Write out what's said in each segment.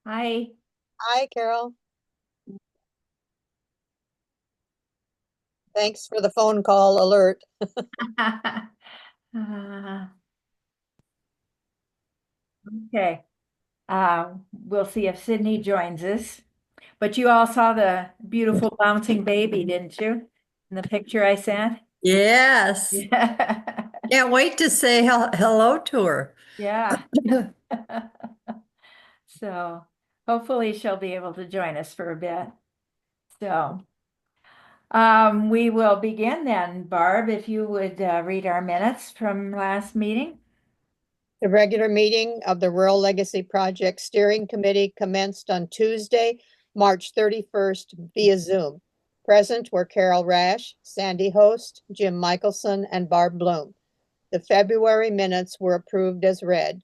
Hi. Hi, Carol. Thanks for the phone call alert. Uh, okay. We'll see if Sydney joins us. But you all saw the beautiful bouncing baby, didn't you? In the picture I sent? Yes. Yeah. Can't wait to say hello to her. Yeah. So hopefully she'll be able to join us for a bit. So we will begin then. Barb, if you would read our minutes from last meeting. The regular meeting of the Rural Legacy Project Steering Committee commenced on Tuesday, March 31st via Zoom. Present were Carol Rash, Sandy Host, Jim Michelson, and Barb Bloom. The February minutes were approved as read.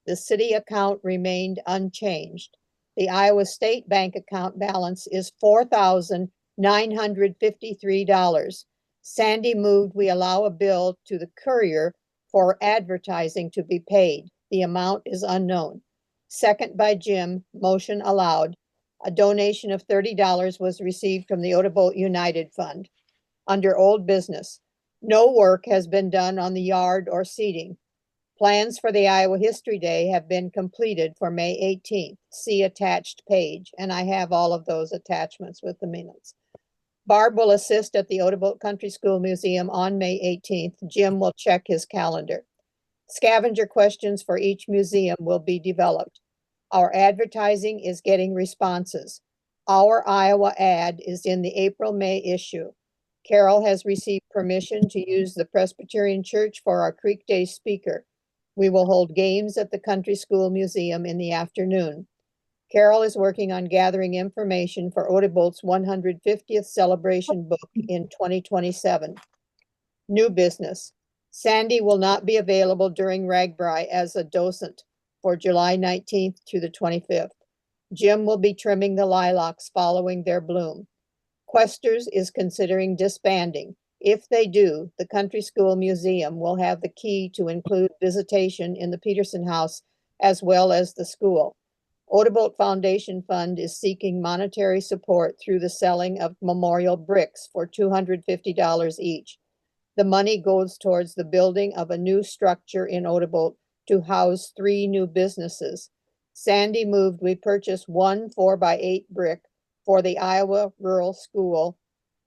The city account remained unchanged. The Iowa State Bank account balance is $4,953. Sandy moved we allow a bill to the Courier for advertising to be paid. The amount is unknown. Second by Jim, motion allowed. A donation of $30 was received from the Odebolt United Fund. Under old business, no work has been done on the yard or seating. Plans for the Iowa History Day have been completed for May 18th. See attached page, and I have all of those attachments with the minutes. Barb will assist at the Odebolt Country School Museum on May 18th. Jim will check his calendar. Scavenger questions for each museum will be developed. Our advertising is getting responses. Our Iowa ad is in the April-May issue. Carol has received permission to use the Presbyterian Church for our Creek Day speaker. We will hold games at the Country School Museum in the afternoon. Carol is working on gathering information for Odebolt's 150th celebration book in 2027. New business. Sandy will not be available during Ragbri as a docent for July 19th to the 25th. Jim will be trimming the lilacs following their bloom. Questers is considering disbanding. If they do, the Country School Museum will have the key to include visitation in the Peterson House as well as the school. Odebolt Foundation Fund is seeking monetary support through the selling of memorial bricks for $250 each. The money goes towards the building of a new structure in Odebolt to house 3 new businesses. Sandy moved we purchase one 4x8 brick for the Iowa Rural School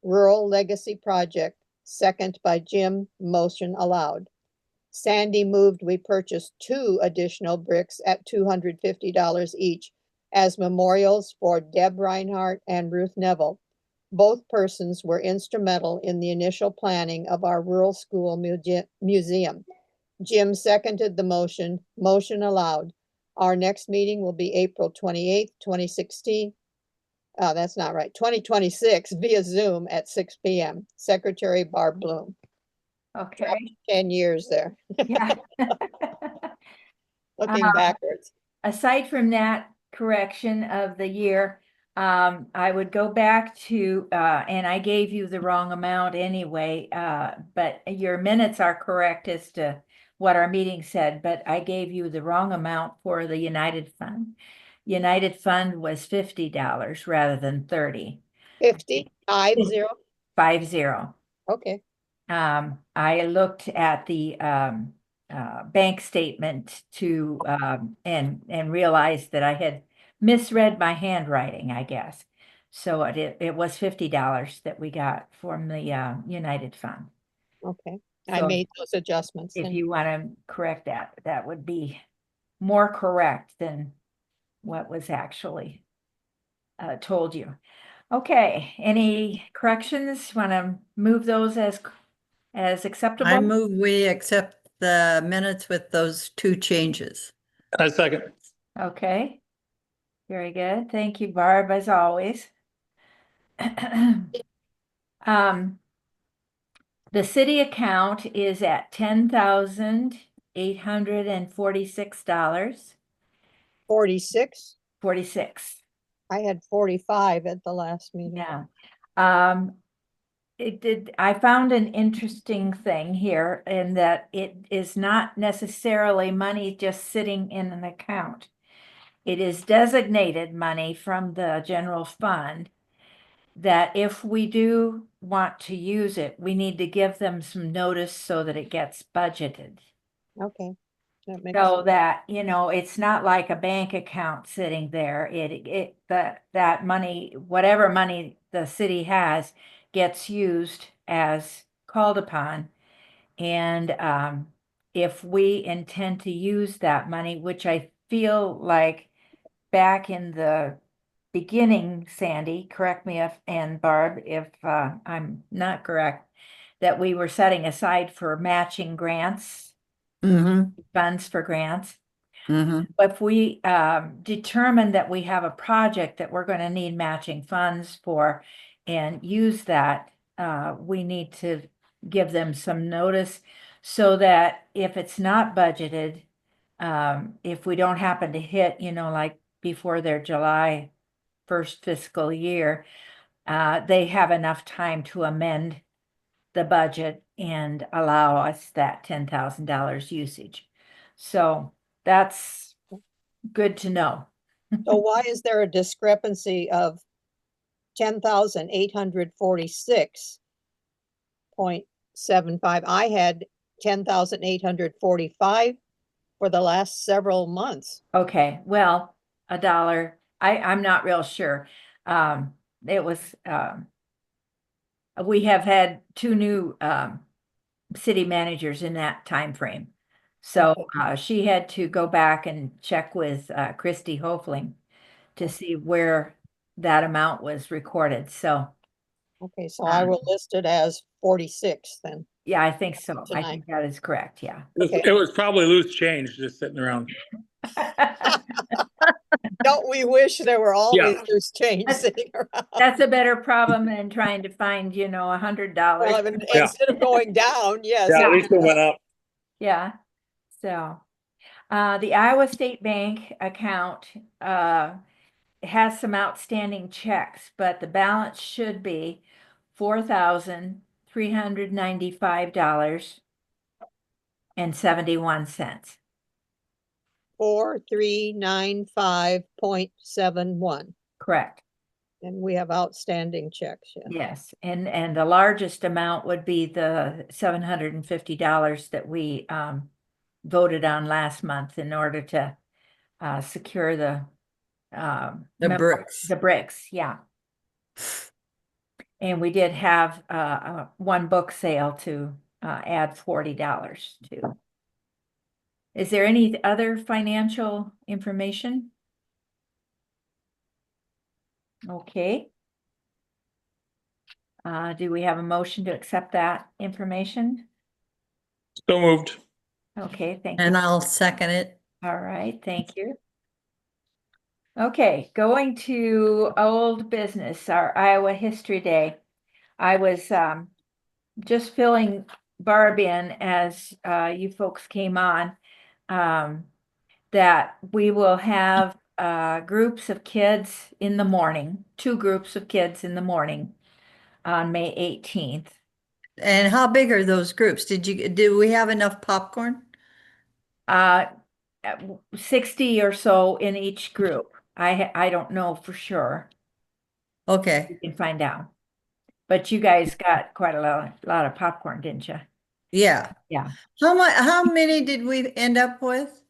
Rural Legacy Project, second by Jim, motion allowed. Sandy moved we purchase 2 additional bricks at $250 each as memorials for Deb Reinhardt and Ruth Neville. Both persons were instrumental in the initial planning of our rural school museum. Jim seconded the motion. Motion allowed. Our next meeting will be April 28th, 2016. That's not right. 2026 via Zoom at 6 p.m. Secretary Barb Bloom. Okay. 10 years there. Yeah. Looking backwards. Aside from that correction of the year, I would go back to, and I gave you the wrong amount anyway, but your minutes are correct as to what our meeting said, but I gave you the wrong amount for the United Fund. United Fund was $50 rather than 30. 50, 50. 50. Okay. I looked at the bank statement to and realized that I had misread my handwriting, I guess. So it was $50 that we got from the United Fund. Okay. I So made those adjustments. if And you want to correct that, that would be more correct than what was actually told you. Okay, any corrections? Want to move those as I acceptable? move we accept the minutes with those 2 changes. I second. Okay, very good. Thank you, Barb, as always. The city account is at $10,846. 46. 46. I had 45 at the last meeting. Yeah. I found an interesting thing here in that it is not necessarily money just sitting in an account. it is designated money from the general fund that if we do want to use it, we need to give them some notice so that it gets budgeted. Okay, that makes, So that, you know, it's not like a bank account sitting there. That money, whatever money the city has gets used as called upon. And if we intend to use that money, which I feel like back in the beginning, Sandy, correct me if, and Barb, if I'm not correct, that we were setting aside for matching grants, Mm-hmm, funds for grants. mm-hmm. If we determine that we have a project that we're going to need matching funds for and use that, we need to give them some notice so that if it's not budgeted, if we don't happen to hit, you know, like before their July 1st fiscal year, they have enough time to amend the budget and allow us that $10,000 usage. So that's good to know. so why is there a discrepancy of 10,846.75? I had 10,845 for the last several months. Okay, well, a dollar, I'm not real sure. It was, we have had two new city managers in that time frame. So Okay. she had to go back and check with Christy Hofling to see where that amount was recorded. So Okay, so I will list it as 46 then yeah, I think so. I tonight. think that is correct. Yeah. Okay. It was probably loose change just sitting around. Don't we wish there were always Yeah. loose change That's- sitting around? That's a better problem than trying to find, you know, $100. Well, I mean, Yeah. instead of going down, yes. Yeah, at least it went up. Yeah. So, the Iowa State Bank account, has some outstanding checks, but the balance should be $4,395.71. 4395.71. Correct. And we have outstanding checks, yeah. Yes, and the largest amount would be the $750 that we voted on last month in order to secure the bricks. the bricks, yeah. And we did have one book sale to add $40 to. Is there any other financial information? Okay. Do we have a motion to accept that information? So moved. Okay, thank you. And I'll second it. All right, thank you. Okay, going to old business, our Iowa History Day. I was just filling Barb in as you folks came on, that we will have groups of kids in the morning, two groups of kids in the morning on May 18th. And how big are those groups? Do we have enough popcorn? 60 or so in each group. I don't know for sure. We Okay, can find out. But you guys got quite a lot of popcorn, didn't you? yeah. Yeah. How many did we end up with?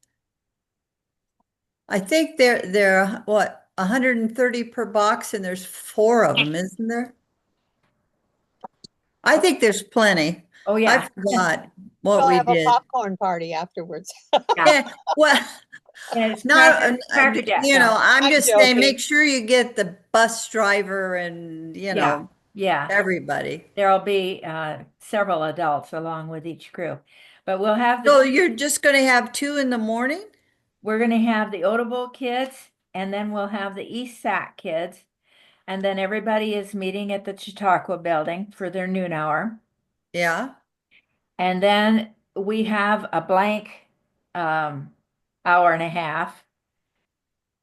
I think they're what, 130 per box, and there's 4 of them, isn't there? I think there's plenty. Oh, I yeah. forgot what We'll we have a did. popcorn party afterwards. Yeah, well, And it's no, Cracker Jack. you know, I'm I'm just saying, joking. make sure you get the bus driver and, you Yeah, know, yeah. everybody. There'll be several adults along with each group. But we'll have So the, you're just gonna have 2 in the morning? we're gonna have the Odebo kids, and then we'll have the East Sac kids. And then everybody is meeting at the Chautauqua building for their noon hour. Yeah, And then we have a blank hour and a half,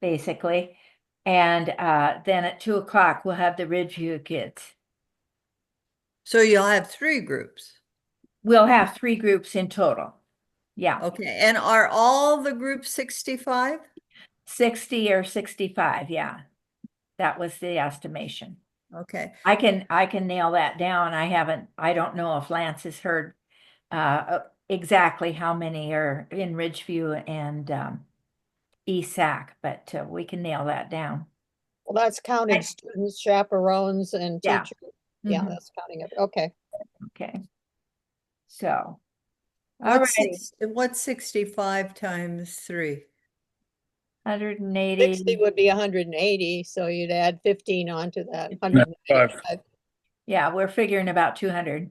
basically. And then at 2 o'clock, we'll have the Ridgeview kids. so you'll have 3 groups. We'll have 3 groups in total. Yeah. Okay, and are all the groups 65? 60 or 65, yeah. That was the estimation. Okay. I can nail that down. I don't know if Lance has heard exactly how many are in Ridgeview and ESAC, but we can nail that down. Well, that's counting Right. students, chaperones and Yeah. teachers. Yeah, Mhm. that's counting it. Okay. Okay. So, all righty, What's 65 times 3? 60 180. would be 180, so you'd add 15 onto that, 5. 195. Yeah, we're figuring about 200.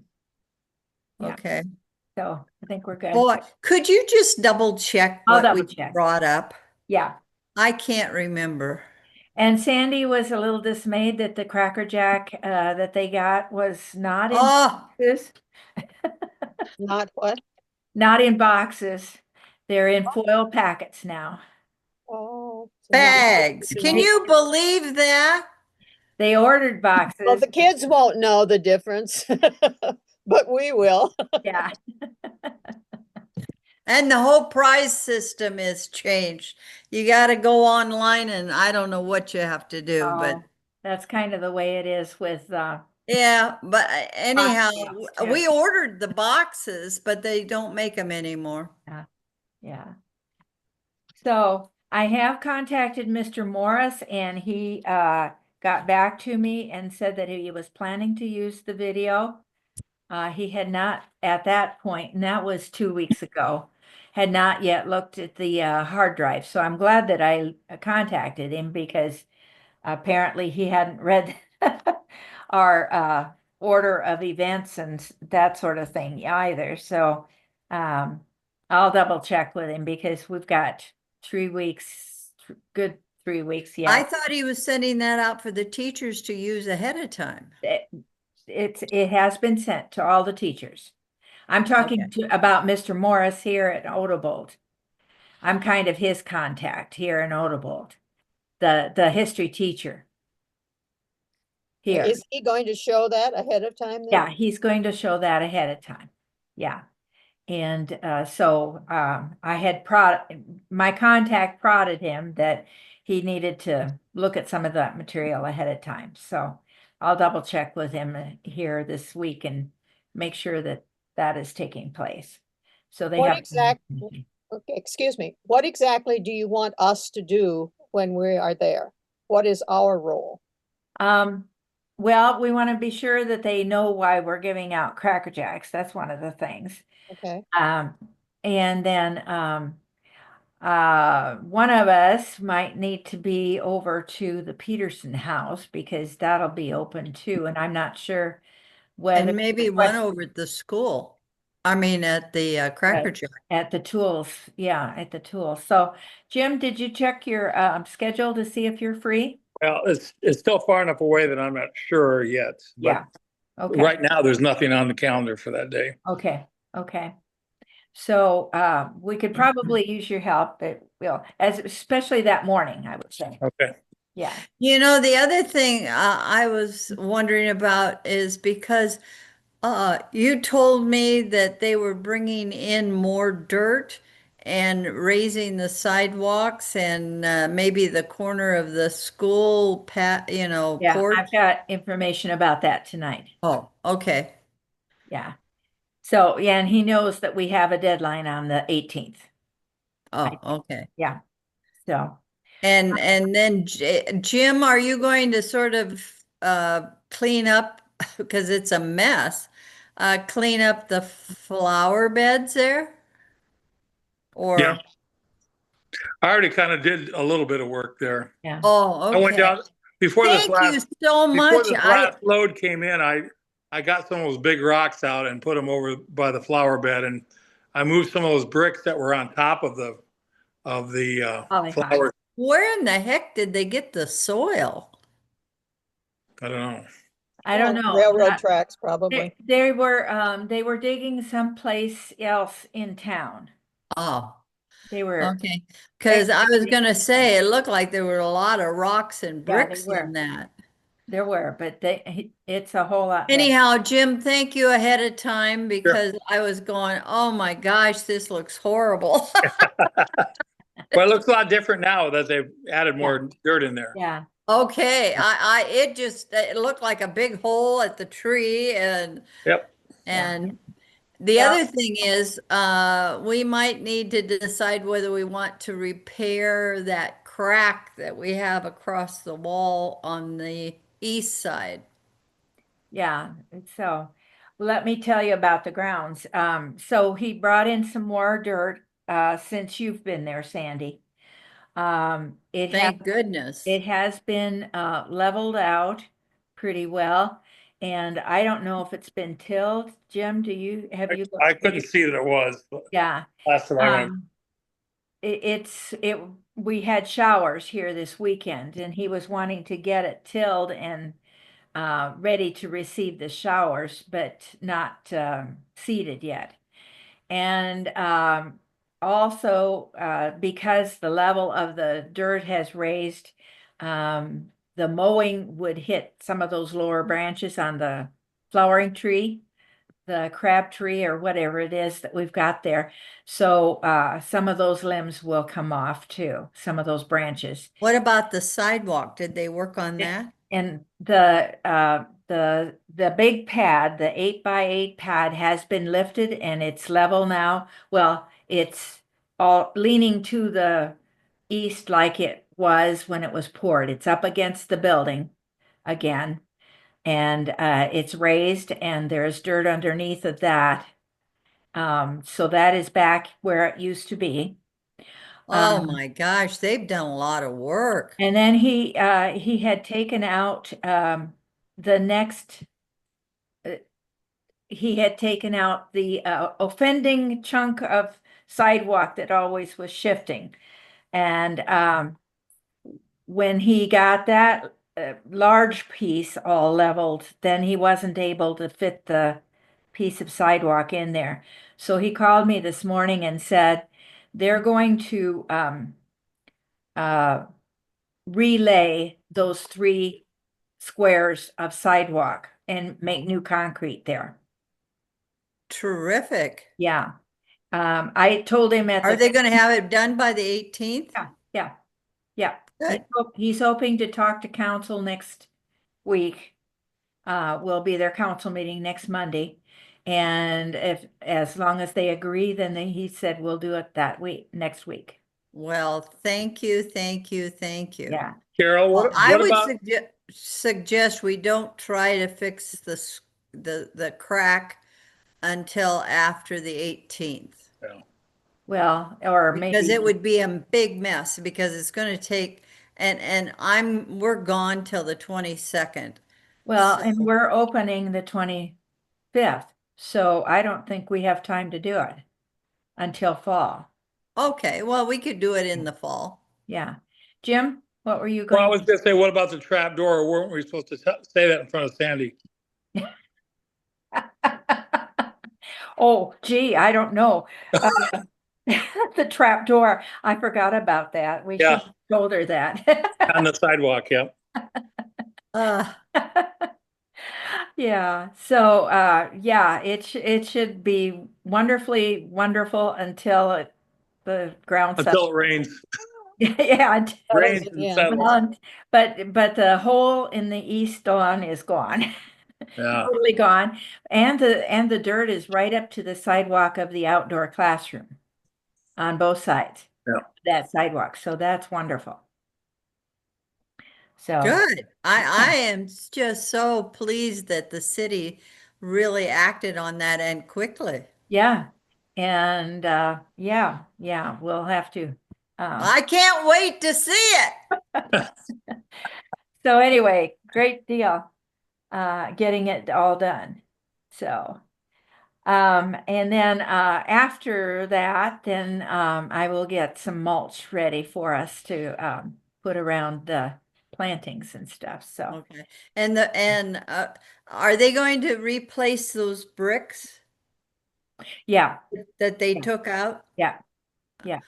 Yeah, Okay. so I think we're good. Boy, could you just double check I'll what we double check. brought up? Yeah. I can't remember. And Sandy was a little dismayed that the Cracker Jack that they got was not in Oh, boxes. Not what? Not in boxes. They're in foil packets now. Oh. so not- bags. Can you believe that? They ordered Well, boxes. the kids won't know the difference, but we will. Yeah. And the whole prize system is changed. You got to go online and I don't know what you have to do, but Oh, that's kind of the way it is with yeah, but anyhow, box too. we ordered the boxes, but they don't make them anymore. Yeah. Yeah. So I have contacted Mr. Morris and he got back to me and said that he was planning to use the video. He had not at that point, and that was 2 weeks ago, had not yet looked at the hard drive. So I'm glad that I contacted him because apparently he hadn't read our order of events and that sort of thing either. So I'll double check with him because we've got 3 weeks, good 3 weeks I yet. thought he was sending that out for the teachers to use ahead of time. It has been sent to all the teachers. I'm talking about Mr. Morris here at Odebolt. I'm kind of his contact here in Odebolt, the history teacher here. Is he going to show that ahead of time then? Yeah, he's going to show that ahead of time. Yeah. And so I had my contact prodded him that he needed to look at some of that material ahead of time. So I'll double check with him here this week and make sure that that is taking place. So they What have. Okay, excuse me. What exactly do you want us to do when we are there? What is our role? Well, we want to be sure that they know why we're giving out Cracker Jacks. That's one of the things. Okay. And then one of us might need to be over to the Peterson house because that'll be open too. And I'm not sure whether And maybe one over at the school. I mean, at the Cracker Jack. at the tools. Yeah, at the tools. So Jim, did you check your schedule to see if you're free? Well, it's still far enough away that I'm not sure yet. But Yeah. Okay. right now, there's nothing on the calendar for that day. Okay. Okay. So we could probably use your help, but especially that morning, I would say. Okay. Yeah. You know, the other thing I was wondering about is because you told me that they were bringing in more dirt and raising the sidewalks and maybe the corner of the school Yeah, porch. I've got information about that tonight. Oh, okay. Yeah. So, yeah, and he knows that we have a deadline on the 18th. Oh, okay. Yeah. So, And then Jim, are you going to sort of clean up because it's a mess? Clean up the flower beds there? Or Yeah. I already kind of did a little bit of work there. yeah. oh, I went okay. down before this Thank you last so before much. this last load came in. I got some of those big rocks out and put them over by the flower bed, and I moved some of those bricks that were on top of the flower. Where in the heck did they get the soil? I don't know. I don't know. Railroad tracks, probably. They were digging someplace else in town. Oh, They were. okay. Because I was going to say, it looked like there were a lot of rocks and Yeah, they bricks were. in that. There were, but it's a whole lot better. Anyhow, Jim, thank you ahead of time because I was going, oh my gosh, this looks horrible. But it looks a lot different now that they've added more dirt in there. Yeah, Okay, it looked like a big hole at the tree Yep. and the Yeah. other thing is, we might need to decide whether we want to repair that crack that we have across the wall on the east side. yeah. So let me tell you about the grounds. So he brought in some more dirt, since you've been there, Sandy. Thank goodness. It has been, leveled out pretty well. And I don't know if it's been tilled. Jim, have you? I couldn't see that it was Yeah. last time I went. Um, we had showers here this weekend and he was wanting to get it tilled and ready to receive the showers, but not seeded yet. And also, because the level of the dirt has raised, the mowing would hit some of those lower branches on the flowering tree, the crab tree or whatever it is that we've got there. So some of those limbs will come off too, some of those branches. What about the sidewalk? Did they work on that? And the big pad, the 8x8 pad has been lifted and it's level now. Well, it's all leaning to the east like it was when it was poured. It's up against the building again. And it's raised and there's dirt underneath of that. So that is back where it used to be. Oh Um, my gosh, they've done a lot of work. and then he had taken out the next uh, he had taken out the offending chunk of sidewalk that always was shifting. And when he got that large piece all leveled, then he wasn't able to fit the piece of sidewalk in there. So he called me this morning and said they're going to uh, relay those 3 squares of sidewalk and make new concrete there. Terrific. Yeah. I told him at Are the, they going to have it done by the 18th? yeah, yeah. Good. He's hoping to talk to council next week. Will be their council meeting next Monday. And as long as they agree, then he said we'll do it that week, next week. Well, thank you, thank you, thank you. Yeah. Carol, Well, I what would about, suggest we don't try to fix the crack until after the 18th. yeah. Well, or Because maybe, it would be a big mess because it's going to take, and we're gone till the 22nd. well, So, and we're opening the 25th. So I don't think we have time to do it until fall. okay, well, we could do it in the fall. Yeah. Jim, what were you Well, I going was to? gonna say, what about the trap door? Or weren't we supposed to say that in front of Sandy? Oh, gee, I don't know. The trap door, I forgot about that. We should Yeah, have told her that. on the sidewalk, yeah. Uh, Yeah, so yeah, it should be wonderfully wonderful until the ground Until settles. it rains, Yeah, rains and Yeah. settles. well, but the hole in the east lawn is gone. Yeah, Totally gone. And the dirt is right up to the sidewalk of the outdoor classroom on both sides. yeah. That sidewalk. So that's wonderful. So good. I am just so pleased that the city really acted on that and quickly. yeah. And yeah, we'll have to. I can't wait to see it. So anyway, great deal. Getting it all done. So and then after that, then I will get some mulch ready for us to put around the plantings and stuff. So Okay. And are they going to replace those bricks yeah, that they yeah, took out? yeah, yeah.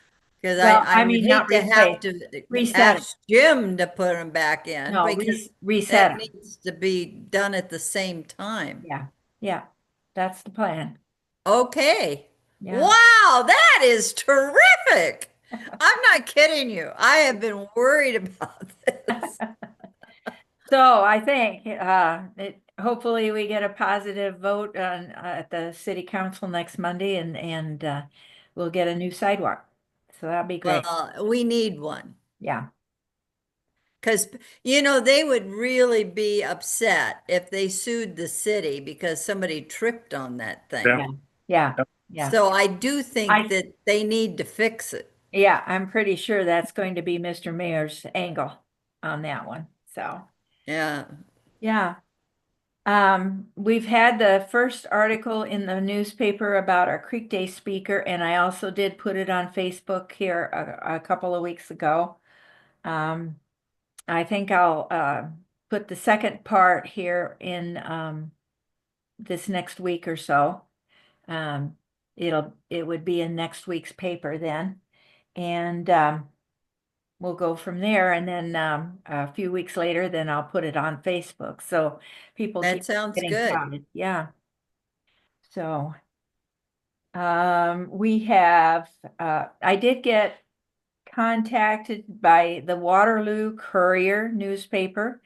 Because Well, I I would mean, not hate to have replace, to reset 'em. ask Jim to put them back in No, because reset that 'em. needs to be done at the same time. Yeah, yeah. That's the plan. Okay. Yeah. Wow, that is terrific. I'm not kidding you. I have been worried about this. So I think hopefully we get a positive vote on at the city council next Monday and we'll get a new sidewalk. So that'd be great. Well, we need one. Yeah. Because, they would really be upset if they sued the city because somebody tripped on that thing. Yeah. Yeah. Yep. Yeah. So I do think I that they need to fix it. Yeah, I'm pretty sure that's going to be Mr. Mayor's angle on that one. So, Yeah. yeah. We've had the first article in the newspaper about our Creek Day speaker, and I also did put it on Facebook here a couple of weeks ago. I think I'll put the second part here in this next week or so. It would be in next week's paper then. And we'll go from there. And then a few weeks later, then I'll put it on Facebook. So people That keep sounds getting good. counted. Yeah. So we have I did get contacted by the Waterloo Courier newspaper.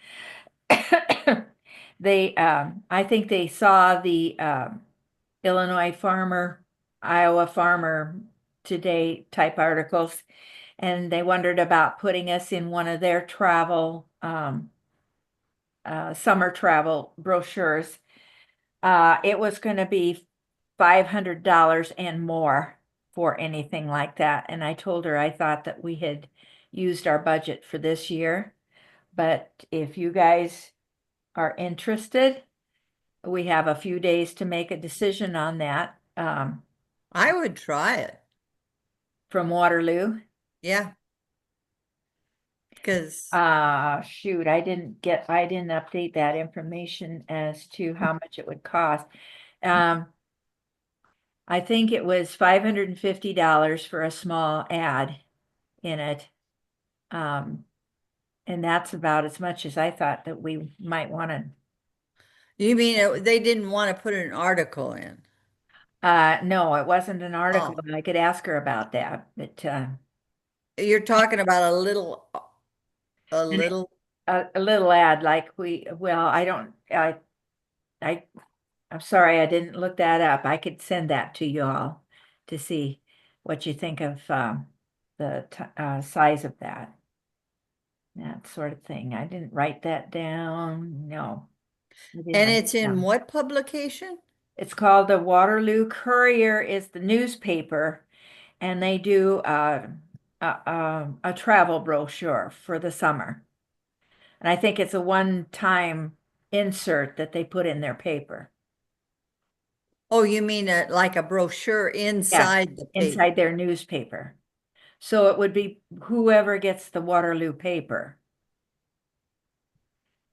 They I think they saw the Illinois farmer, Iowa farmer today type articles, and they wondered about putting us in one of their travel summer travel brochures. It was going to be $500 and more for anything like that. And I told her I thought that we had used our budget for this year. But if you guys are interested, we have a few days to make a decision on that I would try it. from Waterloo. Yeah. Because Shoot, I didn't update that information as to how much it would cost. Um, I think it was $550 for a small ad in it. And that's about as much as I thought that we might want to. you mean they didn't want to put an article in? No, it wasn't an article, Oh, but I could ask her about that, but you're talking about a and little, a little ad like I don't, I, I'm sorry, I didn't look that up. I could send that to you all to see what you think of the size of that sort of thing. I didn't write that down. No, I didn't and write it's it in down. what publication? It's called the Waterloo Courier is the newspaper, and they do a travel brochure for the summer. And I think it's a one-time insert that they put in their paper. Oh, you mean like a brochure Yeah, inside the inside paper? their newspaper. So it would be whoever gets the Waterloo paper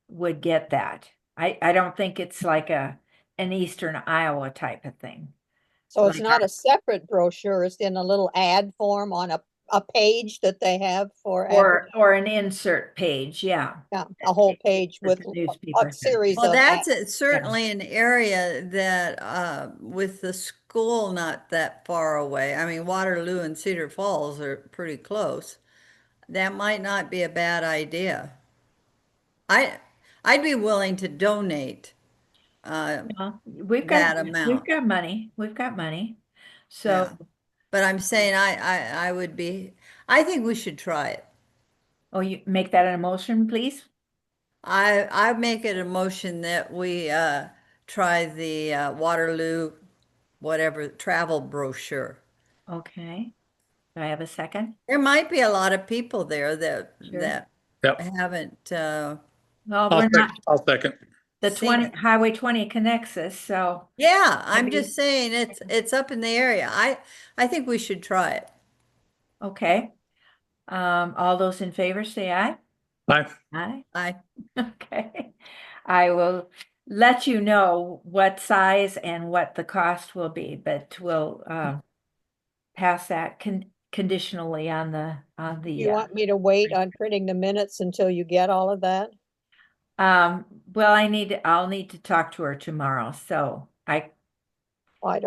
would get that. I don't think it's like an Eastern Iowa type of thing. So it's Like not a separate brochure, it's in a little ad form on a page that they have for advertising. or an insert page, yeah. Yeah, a whole page That with the a newspaper has. series Well, of that's ads. Yeah. certainly an area that with the school not that far away. I mean, Waterloo and Cedar Falls are pretty close. That might not be a bad idea. I I'd be willing to donate Well, that we've amount. got money. We've got money. So, Yeah. But I'm saying I would be, I think we should try it. oh, you make that an emotion, please? I make it a motion that we try the Waterloo, whatever, travel brochure. Okay. Do I have a second? There might be a lot of people there Sure. that Yep. haven't Well, we're not, I'll second. the seen 20, it. Highway 20 connects us, so Yeah, I'm maybe, just saying it's up in the area. I think we should try it. okay. All those in favor say aye. Aye. Aye. I Okay. I will let you know what size and what the cost will be, but we'll pass that conditionally on Do you want me to wait on printing the minutes until you get all of that? well, I'll need to talk to her tomorrow, so I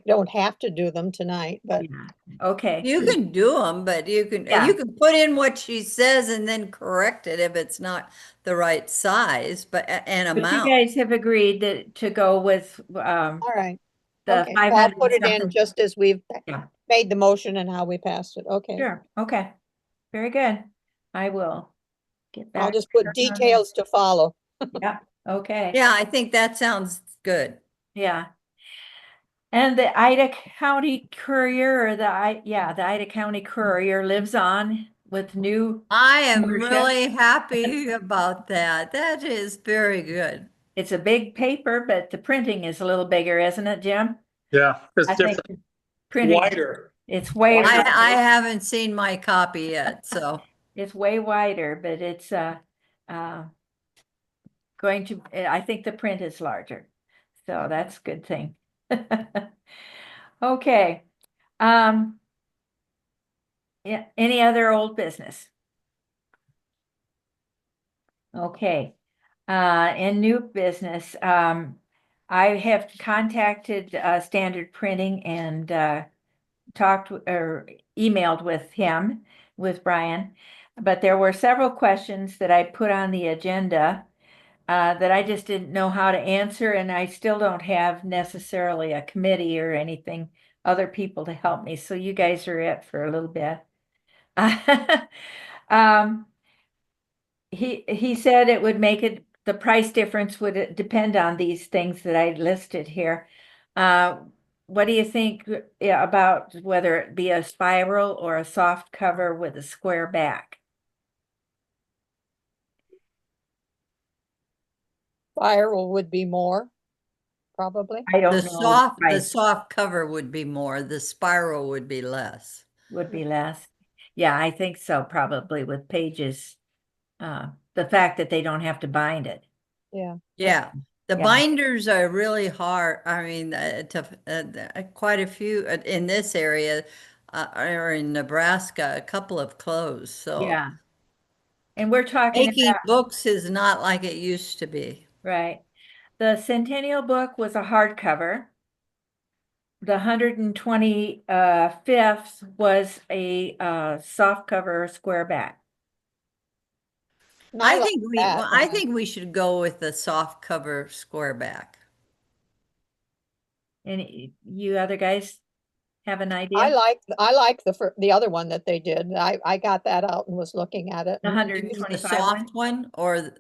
don't have to do them tonight, but Yeah, okay. You can do them, but Yeah. you can put in what she says and then correct it if it's not the right size, but and But you amount. guys have agreed that to go with all right. the Okay, five well, I'll hundred put it in something. just as we've Yeah, made the motion and how we passed it. Okay. sure, okay, very good. I will get I'll back just to put her on that. details to follow. Yeah, okay, Yeah, I think that sounds good. yeah. And the Ida County Courier or the Ida County Courier lives on with new I am membership. really happy about that. That is very good. It's a big paper, but the printing is a little bigger, isn't it, Jim? Yeah, it's I think different, the printing, wider. it's way Wider. I wider. haven't seen my copy yet, so It's way wider, but it's uh going to, I think the print is larger. So that's a good thing. Okay. Yeah, any other old business? Okay. In new business, I have contacted Standard Printing and talked or emailed with him, with Brian, but there were several questions that I put on the agenda that I just didn't know how to answer, and I still don't have necessarily a committee or anything, other people to help me. So you guys are it for a little bit. Um, he said it would make it, the price difference would depend on these things that I listed here. What do you think about whether it be a spiral or a soft cover with a square back? Viral would be more, probably. I don't know the the price. soft cover would be more, the spiral would be less. Would be less. Yeah, I think so, probably with pages. The fact that they don't have to bind it. Yeah. Yeah. The Yeah. binders are really hard. I mean, quite a few in this area, or in Nebraska, a couple have closed. So Yeah. And we're talking making about, books is not like it used to be. right. The Centennial book was a hardcover. The 120 fifth was a soft cover square back. And I like that. I think we should go with the soft cover square back. And you other guys have an I idea? like the other one that they did. I got that out and was looking at it. The and You mean the 125 one? soft one or The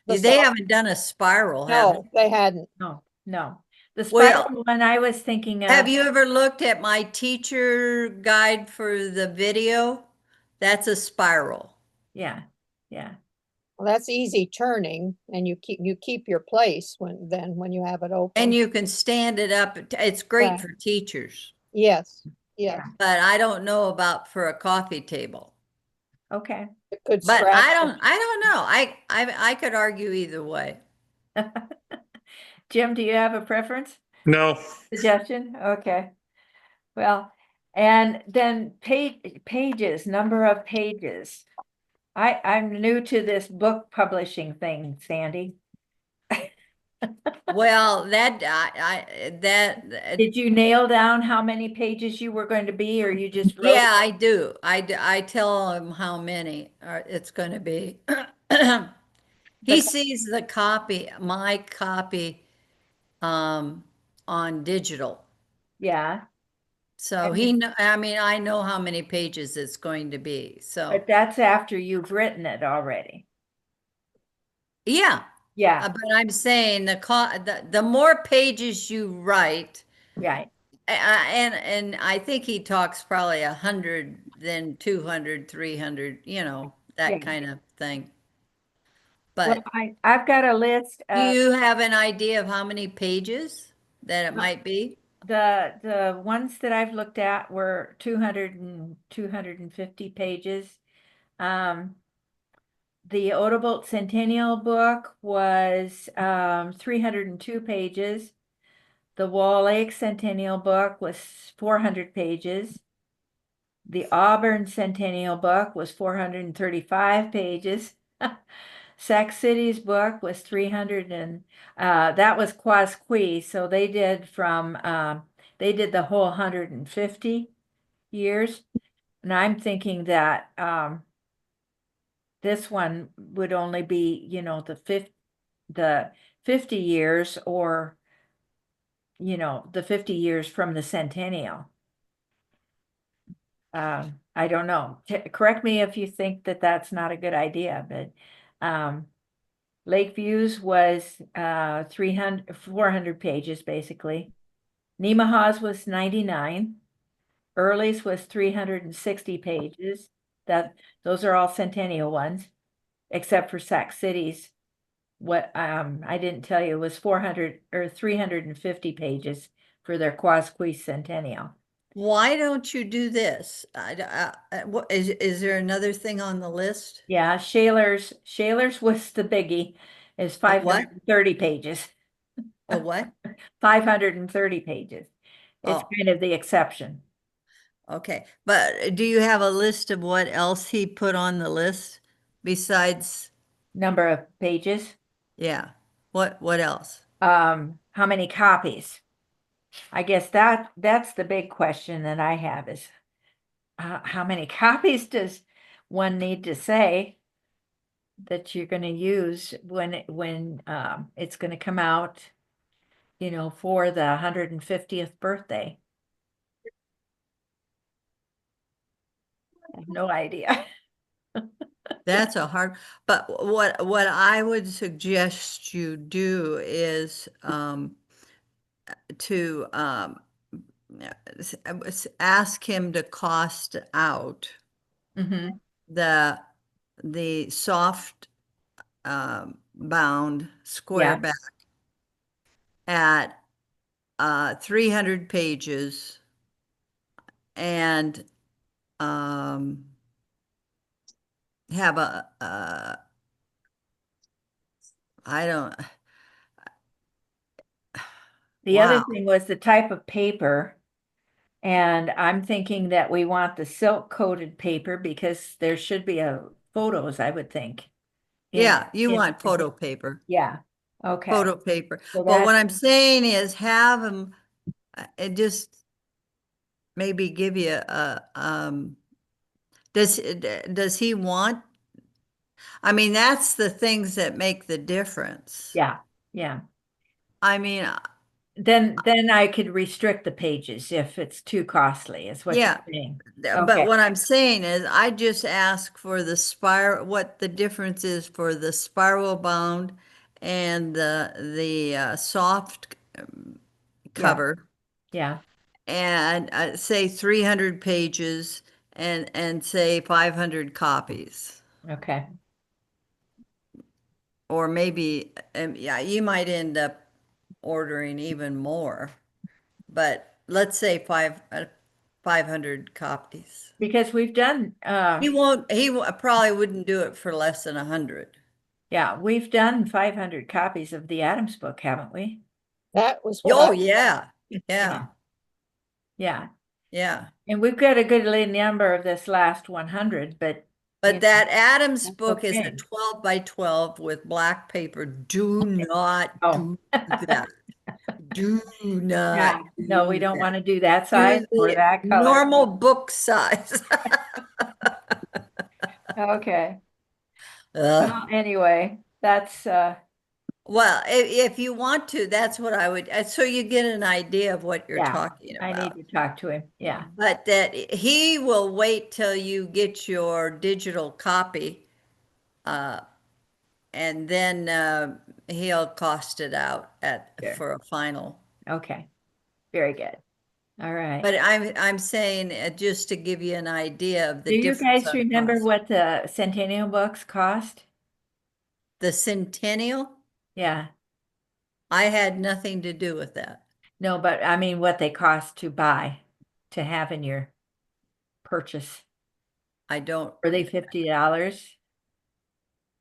they soft, haven't done a spiral, have no, they? they hadn't. No, no. The Well, spiral one I was thinking have of, you ever looked at my teacher guide for the video? That's a spiral. yeah, yeah, Well, that's easy turning and you keep your place when you have it And open. you can stand it up. It's great Right. for teachers, Yes, yes. yeah. but I don't know about for a coffee table. Okay. It could But scratch. I don't know. I could argue either way. Jim, do you have a preference? No, Suggestion? Okay. Well, and then pages, number of pages. I'm new to this book publishing thing, Sandy. Well, that Did you nail down how many pages you were going to be, or you just wrote? yeah, I do. I tell him how many it's going to be. He The, sees the copy, my copy, um, on digital. yeah, So I mean, I know how many pages it's going to be. So, but that's after you've written it already. yeah. Yeah, But I'm saying the more pages you write, right. and I think he talks probably 100, then 200, 300, Yeah. that kind of thing. Well, But I've got a list do of you have an idea of how many pages that it uh, might be? the ones that I've looked at were 250 pages. The Odebolt Centennial book was 302 pages. The Wall Lake Centennial book was 400 pages. The Auburn Centennial book was 435 pages. Sac City's book was 300 and that was Quasqui, so they did from they did the whole 150 years. And I'm thinking that, this one would only be, the 50 years, or, the 50 years from the centennial. I don't know. Correct me if you think that that's not a good idea, but, Lakeview's was, 400 pages, basically. Nemaha's was 99. Early's was 360 pages. Those are all centennial ones, except for Sac City's. What, I didn't tell you, was 400 or 350 pages for their Quasquicentennial. Why don't you do this? What is there another thing on the list? Yeah, Shaler's was the biggie, is A what? 530 pages. A what? 530 pages. It's Oh, kind of the exception. okay. But do you have a list of what else he put on the list besides, Number of pages. yeah, what else? How many copies? I guess that's the big question that I have is, how many copies does one need to say that you're gonna use when it's gonna come out, for the 150th birthday? I have no idea. That's a hard, but what I would suggest you do is to ask him to cost out Hmm. the soft bound square Yeah, back at 300 pages and have I don't, the other wow. thing was the type of paper. And I'm thinking that we want the silk coated paper because there should be photos, I would think. Yeah, you In want photo paper, Yeah, okay. photo paper. So But what that's, I'm saying is have him, it just maybe give you does he want, I mean, that's the things that make the difference. yeah, yeah. I mean, Then I could restrict the pages if it's too costly, is what you're yeah, saying. but Okay, what I'm saying is I just ask for the spiral, what the difference is for the spiral bound and the soft yeah, cover yeah, and say 300 pages and say 500 copies. okay. Or maybe, yeah, you might end up ordering even more, but let's say 500 copies. Because we've done, Probably wouldn't do it for less than 100. yeah, we've done 500 copies of the Adams book, haven't we? That was what Oh, I, yeah, Yeah, yeah, yeah. yeah. And we've got a good little number of this last 100, but, But that Adams that's book is a okay. 12 by 12 with black paper. Do not Oh. do that. Do Yeah, not no, we do don't that. want to do that Do size or the that color. normal book size. Okay. Ugh. Well, anyway, that's, Well, if you want to, that's what I would, so you get an idea of what you're yeah, talking I need about. to talk to him. Yeah, But that he will wait till you get your digital copy, uh, and then he'll cost it out sure. for a final. Okay, very good. All right. But I'm saying just to give you an idea of the Do you difference guys on remember cost. what the Centennial books cost? The Centennial, Yeah, I had nothing to do with that. no, but I mean what they cost to buy, to have in your purchase. I don't, Were they $50?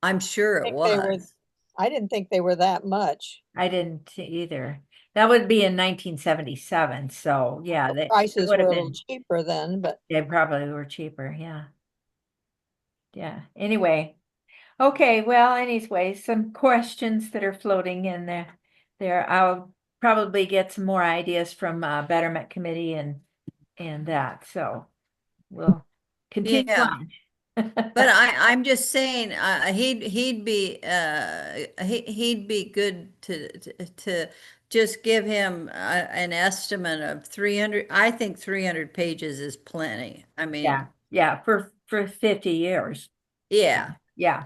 I'm sure it think they were, was. I didn't think they were that much. I didn't either. That would be in 1977, so yeah, The it prices would were have a little been, cheaper then, but they probably were cheaper, yeah. Yeah, anyway. Okay, well, anyways, some questions that are floating in there. I'll probably get some more ideas from Betterment Committee and that, so we'll continue Yeah. on. But I'm just saying, he'd be good to just give him an estimate of 300. I think 300 pages is plenty. I mean, Yeah, yeah, for 50 years. yeah. Yeah,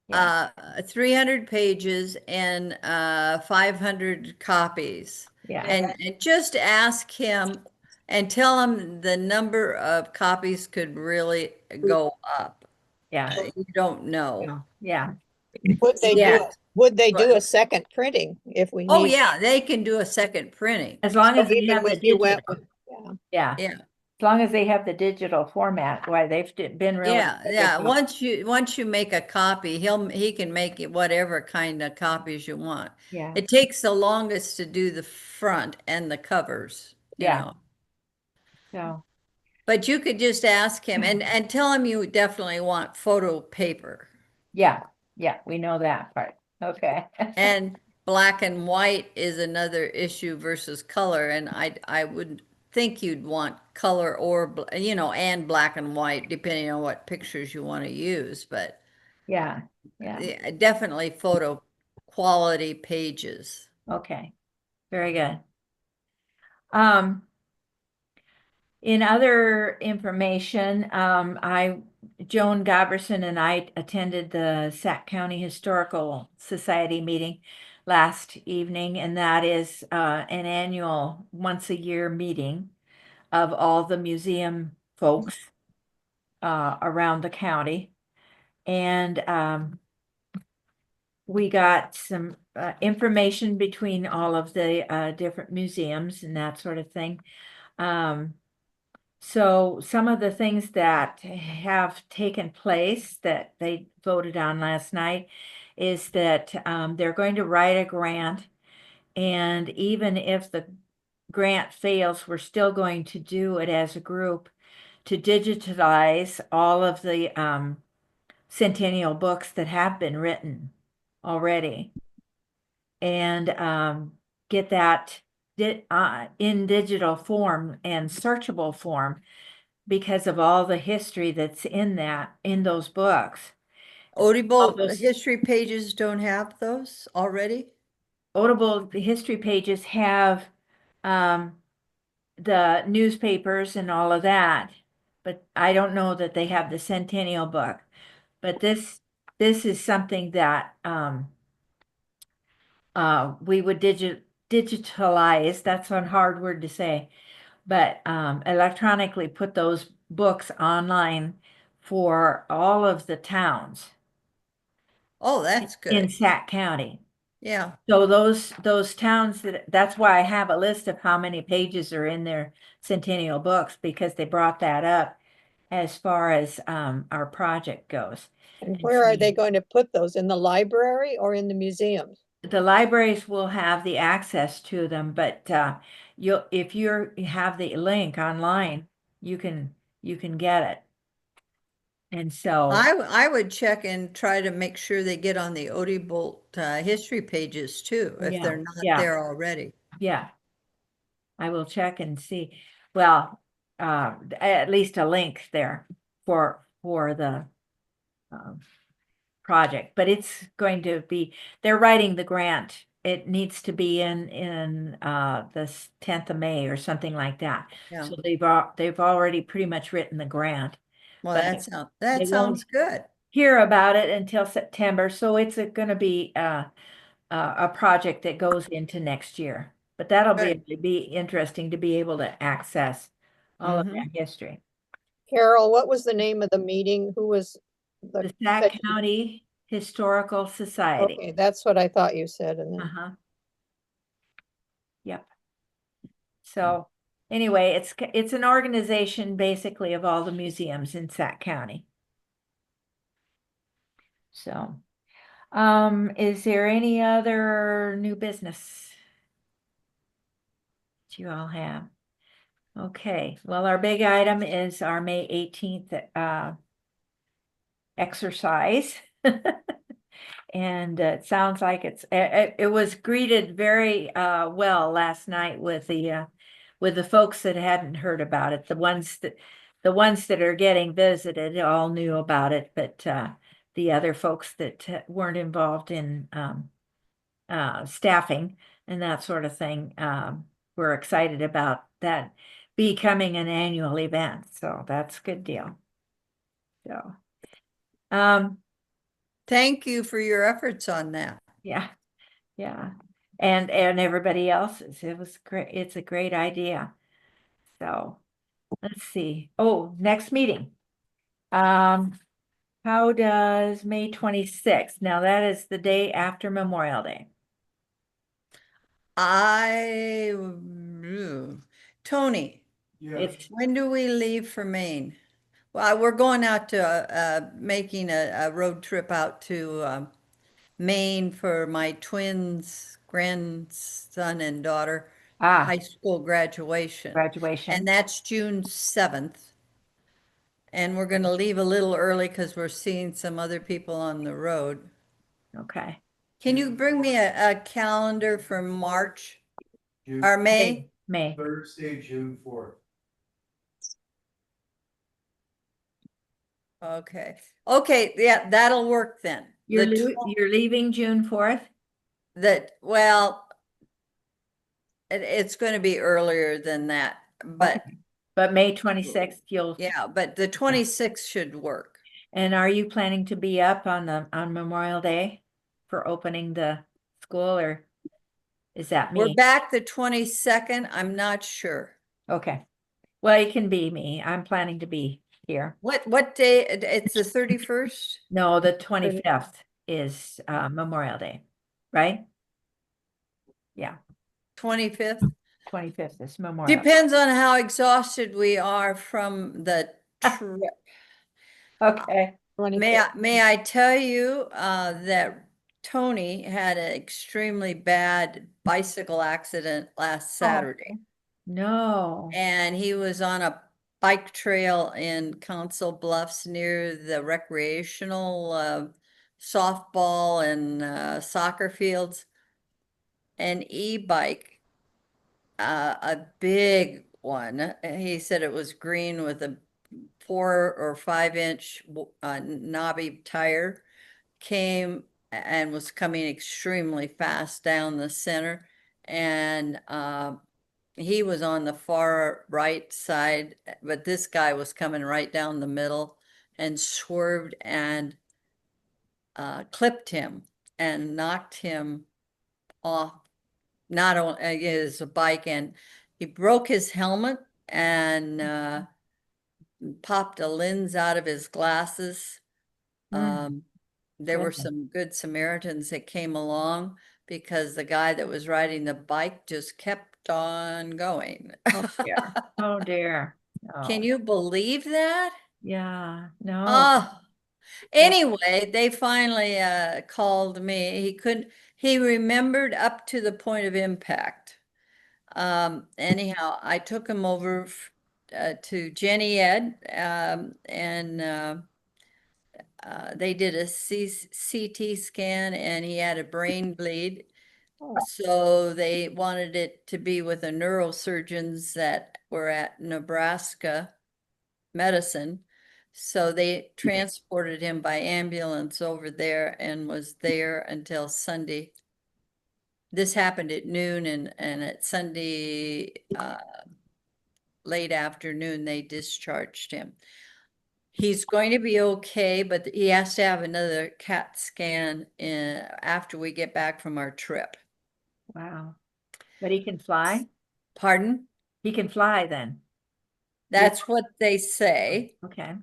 yeah, 300 pages and 500 copies. yeah, And just ask him and tell him the number of copies could really go up. yeah, You don't know yeah, Would they do, yeah. would they do but a second printing if we oh need? yeah, they can do a second printing. As long So as they even have the if you went digital, with, yeah, yeah, Yeah. as long as they have the digital format, why been really. Yeah. Once you make a copy, he can make it whatever kind of copies you want. Yeah, It takes the longest to do the front and the covers, you yeah, know. so, But you could just ask him and tell him you definitely want photo paper. yeah, yeah, we know that part, okay. And black and white is another issue versus color, and I would think you'd want color or you know, and black and white depending on what pictures you want to use, but Yeah, yeah, yeah, definitely photo quality pages. okay, very good. Um, in other information, Joan Goverson and I attended the Sac County Historical Society meeting last evening, and that is an annual, once a year meeting of all the museum folks around the county. And we got some information between all of the different museums and that sort of thing. So some of the things that have taken place that they voted on last night is that they're going to write a grant, and even if the grant fails, we're still going to do it as a group to digitalize all of the centennial books that have been written already and get that in digital form and searchable form because of all the history that's in those books. All Audible those history pages don't have those already? Audible history pages have um, the newspapers and all of that, but I don't know that they have the centennial book. But this is something that we would digitalize. That's a hard word to say, but electronically put those books online for all of the towns Oh, that's in good. Sac County. Yeah. So those towns that's why I have a list of how many pages are in their centennial books, because they brought that up as far as our project goes. and And where are they saying going to put those? In the library or in the museums? the libraries will have the access to them, but if you have the link online, you can get it. And so I would check and try to make sure they get on the Audible history pages too, if yeah, they're not yeah, there already. yeah, I will check and see. Well, at least a link there for the um, project, but it's going to be, they're writing the grant. It needs to be in the 10th of May or something like that. Yeah. So they've already pretty much written the grant, Well, but that they won't sounds good. hear about it until September. So it's going to be a project that goes into next year. But that'll Good. be interesting to be able to access all of Hmm. that history. Carol, what was the name of the meeting? Who was the, The Sac said you- County Historical Society. okay, that's what I thought you said. And then Uh-huh. Yep. So anyway, it's an organization basically of all the museums in Sac County. So, is there any other new business that you all have? Okay, well, our big item is our May 18th exercise. And it sounds like it was greeted very well last night with the folks that hadn't heard about it. The ones that are getting visited all knew about it, but the other folks that weren't involved in staffing and that sort of thing were excited about that becoming an annual event. So that's a good deal. So um Thank you for your efforts on that. yeah. Yeah. And everybody else's. It was great. It's a great idea. So let's see. Oh, next meeting. Um, how does May 26th? Now that is the day after Memorial Day. Tony, It's when do we leave for Maine? Well, we're going out to, making a road trip out to, Maine for my twins' grandson and daughter high school graduation. And graduation. that's June 7th. And we're going to leave a little early because we're seeing some other people on the road. Okay. Can you bring me a calendar for March or May? May. Thursday, June 4th. Okay. Okay, yeah, that'll work then. You're leaving June 4th? Well, it's going to be earlier than that, but Okay. But May 26th, yeah, but the 26th should work. and are you planning to be up on Memorial Day for opening the school, or is that We're me? back the 22nd. I'm not sure. Okay. Well, it can be me. I'm planning to be here. What day? It's the 31st? No, the 25th is Memorial Day, right? Yeah, 25th? 25th is Memorial. Depends on how exhausted we are from the trip. Okay. May I tell you that Tony had an extremely bad bicycle accident last Saturday. No. And he was on a bike trail in Council Bluffs near the recreational softball and soccer fields. An e-bike, a big one. He said it was green with a 4 or 5 inch knobby tire, came and was coming extremely fast down the center. And he was on the far right side, but this guy was coming right down the middle and swerved and clipped him and knocked him off, not only his bike, and he broke his helmet and popped a lens out of his glasses. Mm, There were goodness. some good Samaritans that came along because the guy that was riding the bike just kept on going. Oh dear. Oh dear. Can No. you believe that? Yeah, no. Oh, anyway, they finally called me. He remembered up to the point of impact. Anyhow, I took him over to Jenny Ed, and they did a CT scan and he had a brain bleed. So they wanted it to be with a neurosurgeons that were at Nebraska Medicine. So they transported him by ambulance over there and was there until Sunday. This happened at noon, and at Sunday late afternoon, they discharged him. He's going to be okay, but he has to have another CAT scan after we get back from our trip. Wow. But he can fly? Pardon? He can fly then. That's what they say. Okay.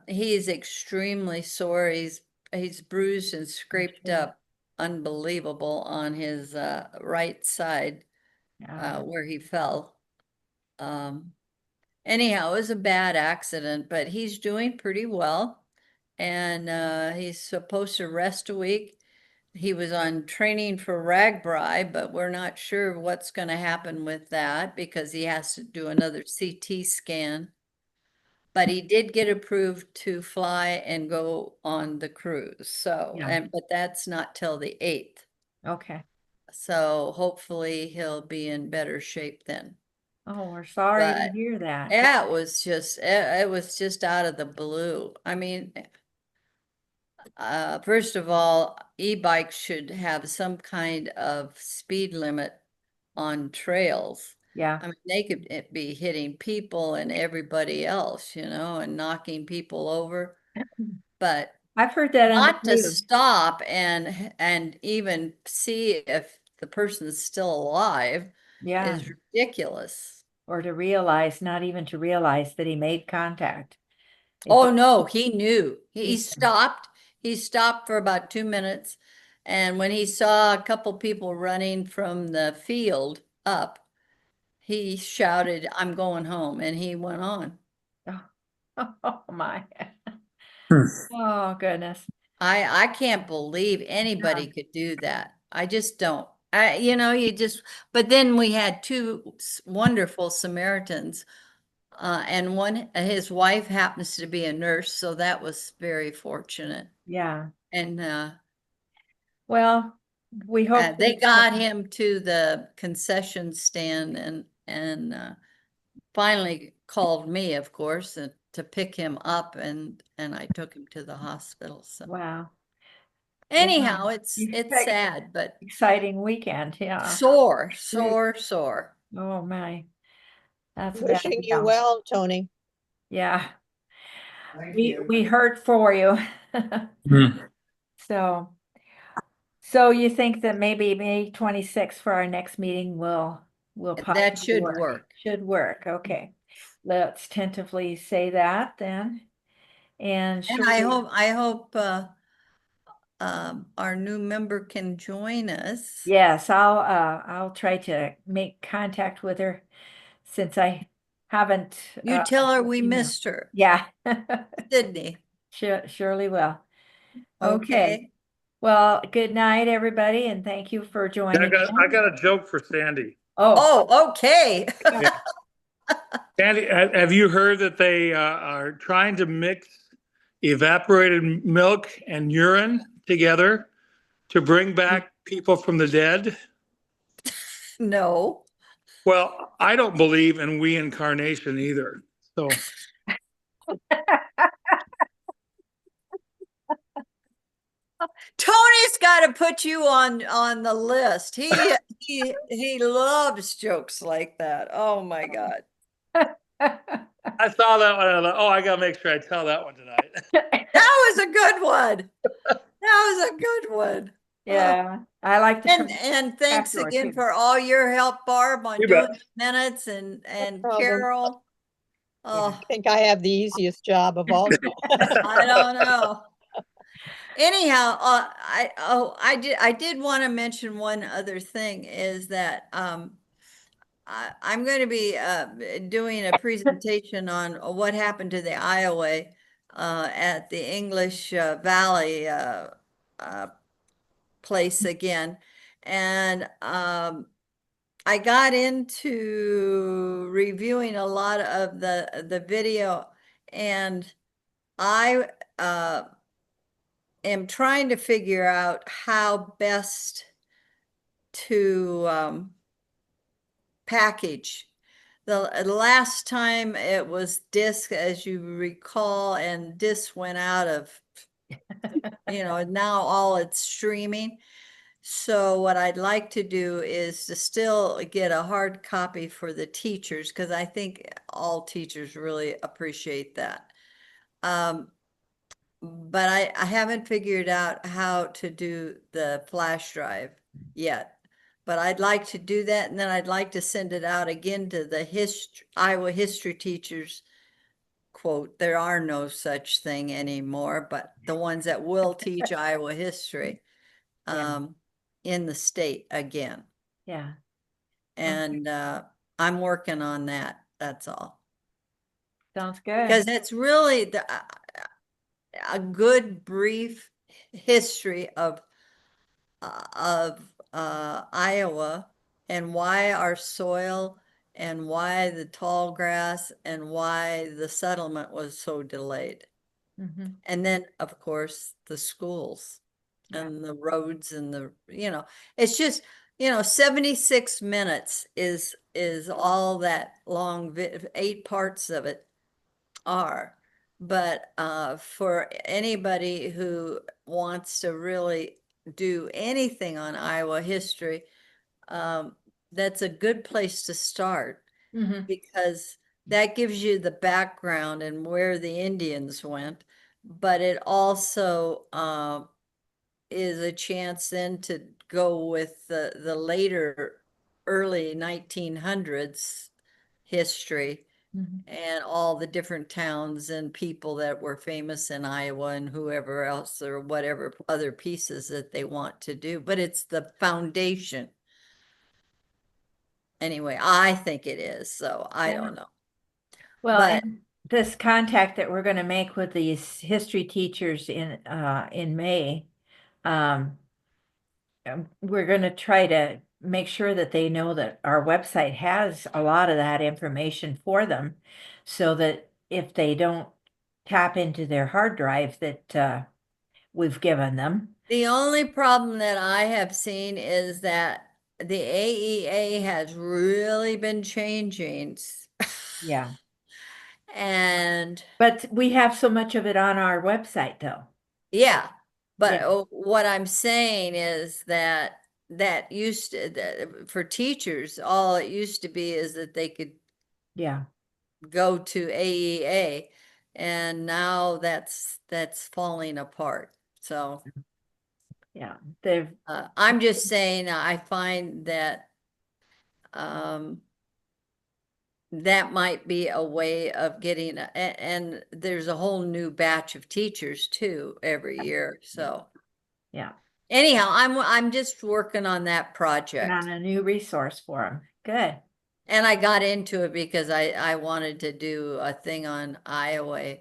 He is extremely sore. He's bruised and scraped sure. up unbelievable on his right side Yeah. where he fell. Anyhow, it was a bad accident, but he's doing pretty well. And he's supposed to rest a week. He was on training for RAGBRAI, but we're not sure what's going to happen with that because he has to do another CT scan. But he did get approved to fly and go on the cruise, so, Yeah. but that's not till the 8th. Okay. So hopefully he'll be in better shape then. Oh, we're sorry to But hear that. yeah, it was just out of the blue. I mean, first of all, e-bikes should have some kind of speed limit on trails. Yeah. I mean, they could be hitting people and everybody else, and knocking people over. But I've heard that on the not to news. stop and even see if the person's still alive Yeah. is ridiculous. Or to realize, not even to realize that he made contact. Oh, no, he knew. He Yeah. stopped. He stopped for about 2 minutes. And when he saw a couple people running from the field up, he shouted, "I'm going home," and he went on. Oh my. Hmm. Oh, goodness. I can't believe anybody Yeah. could do that. I just don't. But then we had two wonderful Samaritans, and one, his wife happens to be a nurse, so that was very fortunate. Yeah. And Well, we hope they that, got him to the concession stand and finally called me, of course, to pick him up, and I took him to the hospital. So wow. anyhow, Wow. it's You it's had an sad, but exciting weekend. Yeah. sore, Great. sore, sore. Oh my. That's a bad Wishing you deal. well, Tony. Yeah. Thank We hurt for you. Hmm. So, so you think that maybe May 26th for our next meeting will That possibly should work? work. Should work. Okay. Let's tentatively say that then. And And Shirley, I hope our new member can join us. yes, I'll try to make contact with her since I haven't You tell her we seen her. missed her, Yeah. Sydney. Surely will. Okay. Okay. Well, good night, everybody, and thank you for joining I in. got a joke for Sandy. Oh, Oh, okay. Yeah. Sandy, have you heard that they are trying to mix evaporated milk and urine together to bring back people from the dead? No. Well, I don't believe in reincarnation either. So Tony's got to put you on the list. He loves jokes like that. Oh my God. I saw that one. And I thought, oh, I got to make sure I tell that one tonight. That was a good one. That was a good one. yeah, I like to And try and thanks afterward again too. for all your help, Barb, on You doing bet. the minutes and problem. Carol. I Oh, think I have the easiest job of all. I don't know. Anyhow, I did want to mention one other thing is that I'm going to be doing a presentation on what happened to the Iowa at the English Valley place again. And I got into reviewing a lot of the video, and I am trying to figure out how best to package. The last time it was disc, as you recall, and disc went out of, now all it's streaming. So what I'd like to do is to still get a hard copy for the teachers, because I think all teachers really appreciate that. But I haven't figured out how to do the flash drive yet. But I'd like to do that, and then I'd like to send it out again to the Iowa history teachers. Quote, there are no such thing anymore, but the ones that will teach Iowa history Yeah, in the state again. yeah. And I'm working on that. That's all. Sounds good. Because it's really a good brief history of Iowa and why our soil and why the tall grass and why the settlement was so delayed. Mhm. And then, of course, the schools Yeah. and the roads and it's just, 76 minutes is all that long, 8 parts of it are. But for anybody who wants to really do anything on Iowa history, that's a good place to start Mhm. because that gives you the background and where the Indians went, but it also is a chance then to go with the later early 1900s history Mhm. and all the different towns and people that were famous in Iowa and whoever else or whatever other pieces that they want to do. But it's the foundation. Anyway, I think it is, so I Yeah. don't know. Well, But and this contact that we're gonna make with these history teachers in May, um, we're gonna try to make sure that they know that our website has a lot of that information for them, so that if they don't tap into their hard drive that we've given them. the only problem that I have seen is that the AEA has really been changing. Yeah. And But we have so much of it on our website though. yeah, but Yeah. what I'm saying is that for teachers, all it used to be is that they could Yeah. go to AEA, and now that's falling apart. So Yeah. They've, I'm just saying I find that that might be a way of getting and there's a whole new batch of teachers too every year. So yeah. anyhow, I'm just working on that And on project. a new resource for them. Good. And I got into it because I wanted to do a thing on Iowa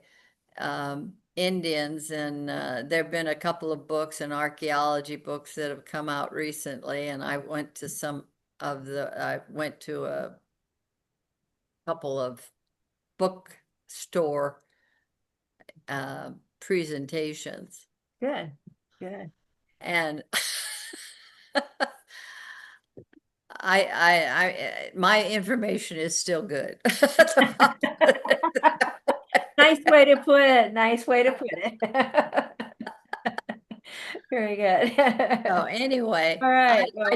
Indians, and there've been a couple of books and archaeology books that have come out recently, and I went to I went to a couple of bookstore presentations, Good. Good. and my information is still good. Nice way to put it. Nice way to put it. Very good. So anyway, All right. Well,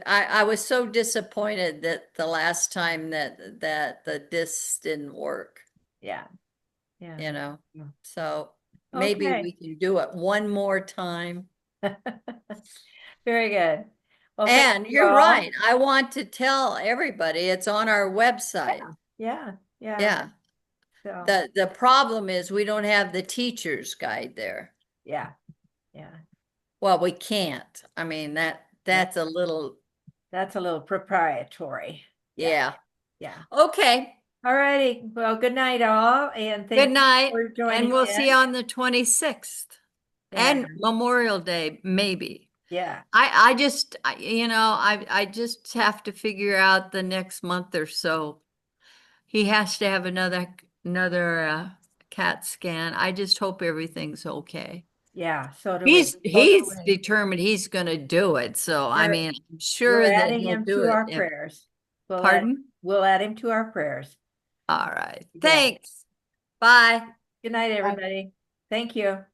I was so disappointed that the last time that the disc didn't work, yeah. Yeah. you know. Yeah. So maybe Okay. we can do it one more time. Very good. Well, thank And you you're right. all. I want to tell everybody it's on our website. Yeah. Yeah. Yeah. So, The problem is we don't have the teacher's guide there. yeah. Yeah. Well, we can't. I mean, Yeah. that's a little, That's a little proprietary. Yeah. yeah. Yeah. Okay. All righty. Well, good night all, and Good thank you night. for joining And we'll see you in. on the 26th Yeah. and Memorial Day, maybe. Yeah. I just have to figure out the next month or so. He has to have another CAT scan. I just hope everything's okay. Yeah. So do we. He's determined he's gonna do it. So I We're- mean, I'm We're sure that adding he'll him do to it. our prayers. Pardon? We'll add him to our prayers. All right. Yeah. Thanks. Bye. Good night, everybody. Thank you.